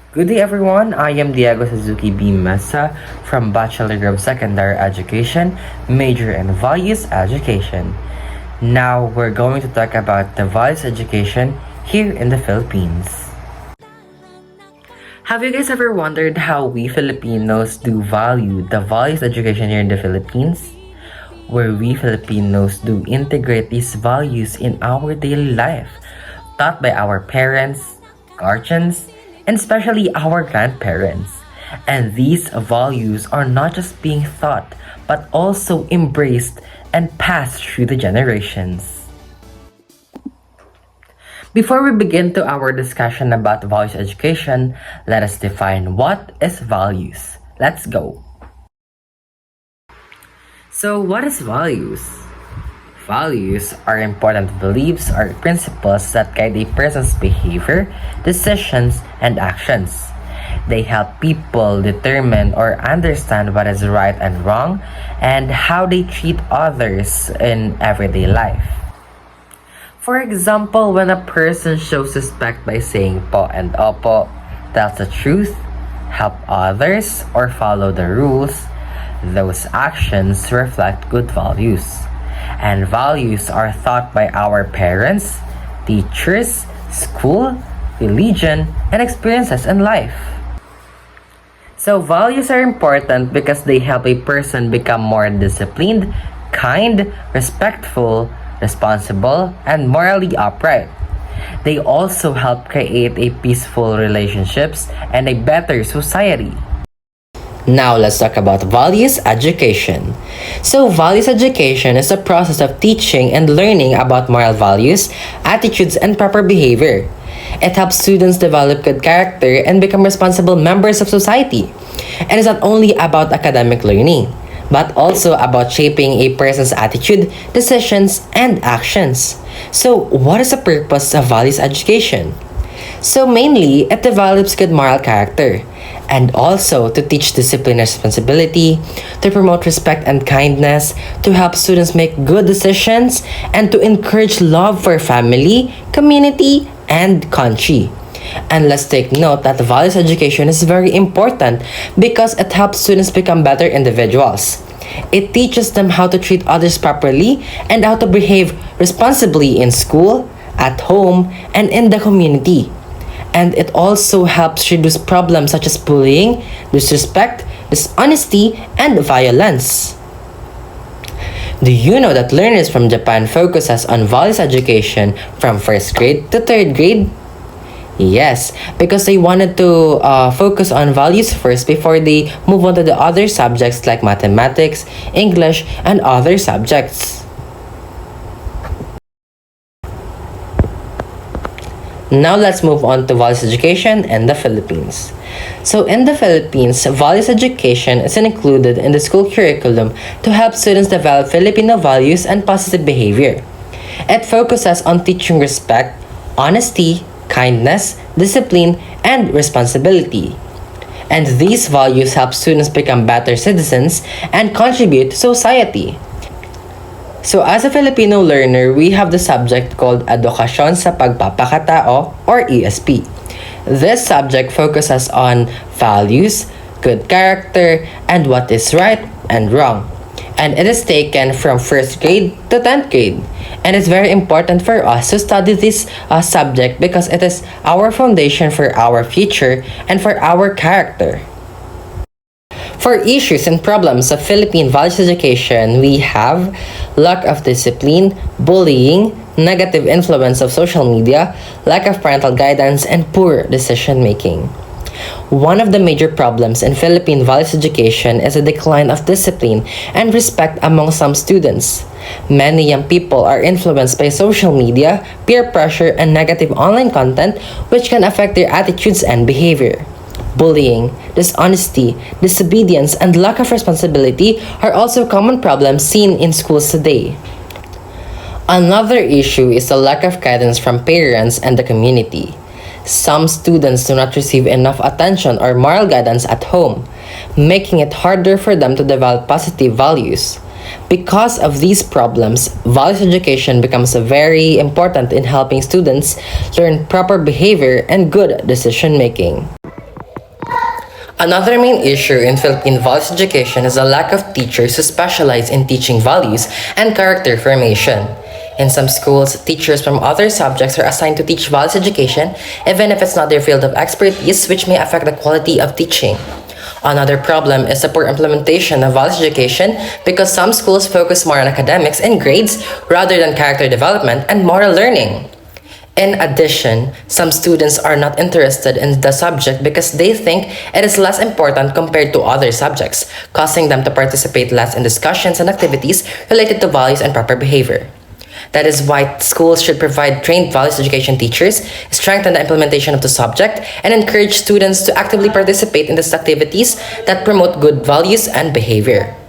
Good day everyone, I am Diego Sazukie B. Mesa from Bachelor of Secondary Education, major in Values Education. Now we're going to talk about the values education here in the Philippines. Have you guys ever wondered how we Filipinos do value the values education here in the Philippines? Where we Filipinos do integrate these values in our daily life, taught by our parents, guardians, and especially our grandparents. And these values are not just being taught, but also embraced and passed through the generations. Before we begin to our discussion about values education, let us define what is values. Let's go. So, what is values? Values are important beliefs or principles that guide a person's behavior, decisions, and actions. They help people determine or understand what is right and wrong and how they treat others in everyday life. For example, when a person shows respect by saying po and opo, tells the truth, help others, or follow the rules, those actions reflect good values. And values are taught by our parents, teachers, school, religion, and experiences in life. So values are important because they help a person become more disciplined, kind, respectful, responsible, and morally upright. They also help create a peaceful relationships and a better society. Now let's talk about values education. So values education is a process of teaching and learning about moral values, attitudes, and proper behavior. It helps students develop good character and become responsible members of society. And it's not only about academic learning, but also about shaping a person's attitude, decisions, and actions. So what is the purpose of values education? So mainly, it develops good moral character, and also to teach discipline and responsibility, to promote respect and kindness, to help students make good decisions, and to encourage love for family, community, and country. And let's take note that values education is very important because it helps students become better individuals. It teaches them how to treat others properly and how to behave responsibly in school, at home, and in the community. And it also helps reduce problems such as bullying, disrespect, dishonesty, and violence. Do you know that learners from Japan focuses on values education from first grade to third grade? Yes, because they wanted to focus on values first before they move on to the other subjects like mathematics, English, and other subjects. Now let's move on to values education in the Philippines. So in the Philippines, values education is included in the school curriculum to help students develop Filipino values and positive behavior. It focuses on teaching respect, honesty, kindness, discipline, and responsibility. And these values help students become better citizens and contribute to society. So as a Filipino learner, we have the subject called Edukasyon sa Pagpapakatao or ESP. This subject focuses on values, good character, and what is right and wrong. And it is taken from 1st grade to 10th grade. And it's very important for us to study this subject because it is our foundation for our future and for our character. For issues and problems of Philippine values education, we have lack of discipline, bullying, negative influence of social media, lack of parental guidance, and poor decision making. One of the major problems in Philippine values education is a decline of discipline and respect among some students. Many young people are influenced by social media, peer pressure, and negative online content, which can affect their attitudes and behavior. Bullying, dishonesty, disobedience, and lack of responsibility are also common problems seen in schools today. Another issue is the lack of guidance from parents and the community. Some students do not receive enough attention or moral guidance at home, making it harder for them to develop positive values. Because of these problems, values education becomes very important in helping students learn proper behavior and good decision making. Another main issue in Philippine values education is the lack of teachers who specialize in teaching values and character formation. In some schools, teachers from other subjects are assigned to teach values education, even if it's not their field of expertise, which may affect the quality of teaching. Another problem is the poor implementation of values education because some schools focus more on academics and grades rather than character development and moral learning. In addition, some students are not interested in the subject because they think it is less important compared to other subjects, causing them to participate less in discussions and activities related to values and proper behavior. That is why schools should provide trained values education teachers, strengthen the implementation of the subject, and encourage students to actively participate in these activities that promote good values and behavior.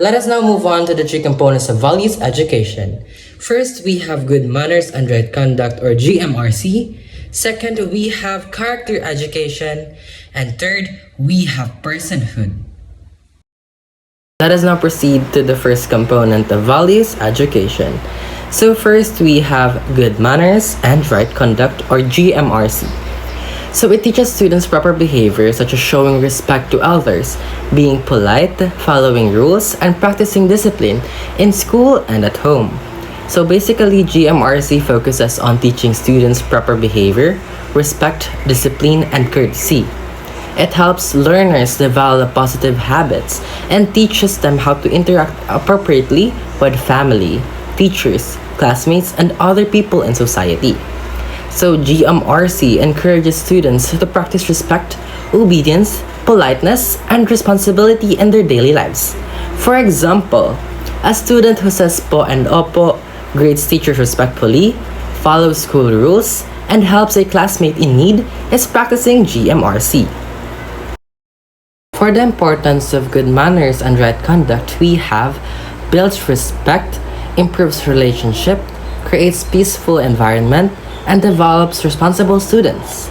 Let us now move on to the three components of values education. First, we have good manners and right conduct or GMRC. Second, we have character education. And third, we have personhood. Let us now proceed to the first component of values education. So first, we have good manners and right conduct or GMRC. So it teaches students proper behavior such as showing respect to others, being polite, following rules, and practicing discipline in school and at home. So basically, GMRC focuses on teaching students proper behavior, respect, discipline, and courtesy. It helps learners develop positive habits and teaches them how to interact appropriately with family, teachers, classmates, and other people in society. So GMRC encourages students to practice respect, obedience, politeness, and responsibility in their daily lives. For example, a student who says po and opo, greets teachers respectfully, follows school rules, and helps a classmate in need is practicing GMRC. For the importance of good manners and right conduct, we have builds respect, improves relationship, creates peaceful environment, and develops responsible students.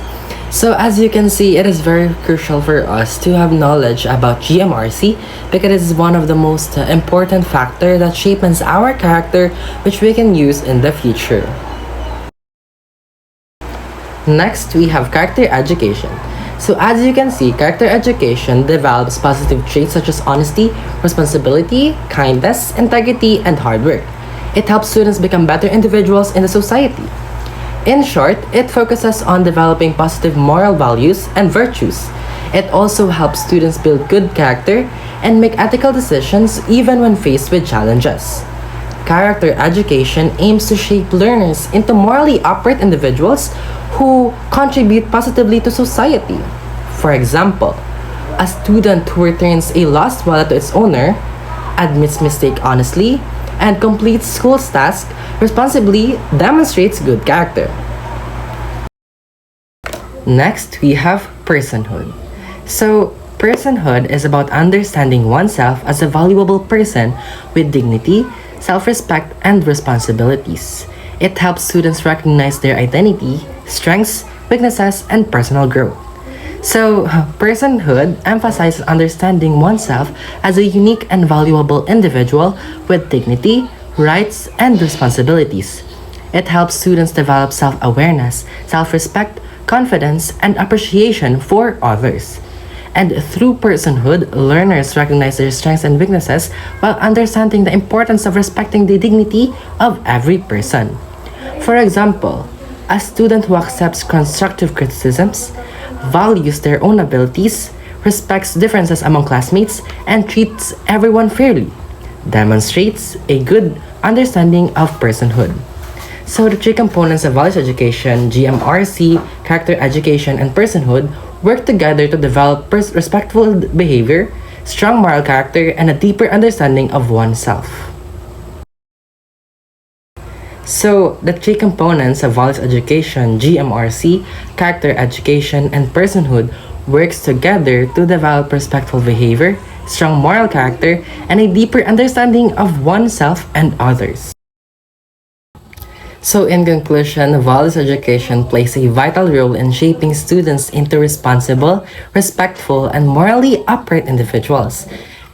So as you can see, it is very crucial for us to have knowledge about GMRC because it is one of the most important factors that shapes our character which we can use in the future. Next, we have character education. So as you can see, character education develops positive traits such as honesty, responsibility, kindness, integrity, and hard work. It helps students become better individuals in the society. In short, it focuses on developing positive moral values and virtues. It also helps students build good character and make ethical decisions even when faced with challenges. Character education aims to shape learners into morally upright individuals who contribute positively to society. For example, a student who returns a lost wallet to its owner, admits mistake honestly, and completes school's task responsibly demonstrates good character. Next, we have personhood. So, personhood is about understanding oneself as a valuable person with dignity, self-respect, and responsibilities. It helps students recognize their identity, strengths, weaknesses, and personal growth. So, personhood emphasizes understanding oneself as a unique and valuable individual with dignity, rights, and responsibilities. It helps students develop self-awareness, self-respect, confidence, and appreciation for others. And through personhood, learners recognize their strengths and weaknesses while understanding the importance of respecting the dignity of every person. For example, a student who accepts constructive criticisms, values their own abilities, respects differences among classmates, and treats everyone fairly, demonstrates a good understanding of personhood. So the three components of values education, GMRC, character education, and personhood work together to develop respectful behavior, strong moral character, and a deeper understanding of oneself. So, the three components of values education, GMRC, character education, and personhood works together to develop respectful behavior, strong moral character, and a deeper understanding of oneself and others. So in conclusion, values education plays a vital role in shaping students into responsible, respectful, and morally upright individuals.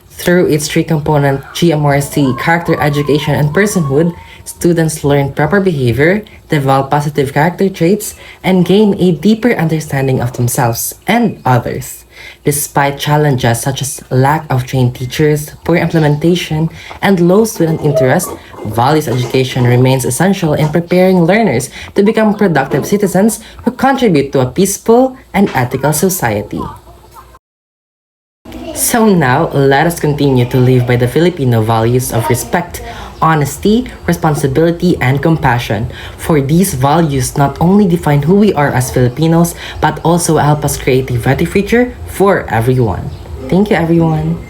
Through its three-component GMRC, character education, and personhood, Students learn proper behavior, develop positive character traits, and gain a deeper understanding of themselves and others. Despite challenges such as lack of trained teachers, poor implementation, and low student interest, values education remains essential in preparing learners to become productive citizens who contribute to a peaceful and ethical society. So now, let us continue to live by the Filipino values of respect, honesty, responsibility, and compassion. For these values not only define who we are as Filipinos, but also help us create a better future for everyone. Thank you, everyone.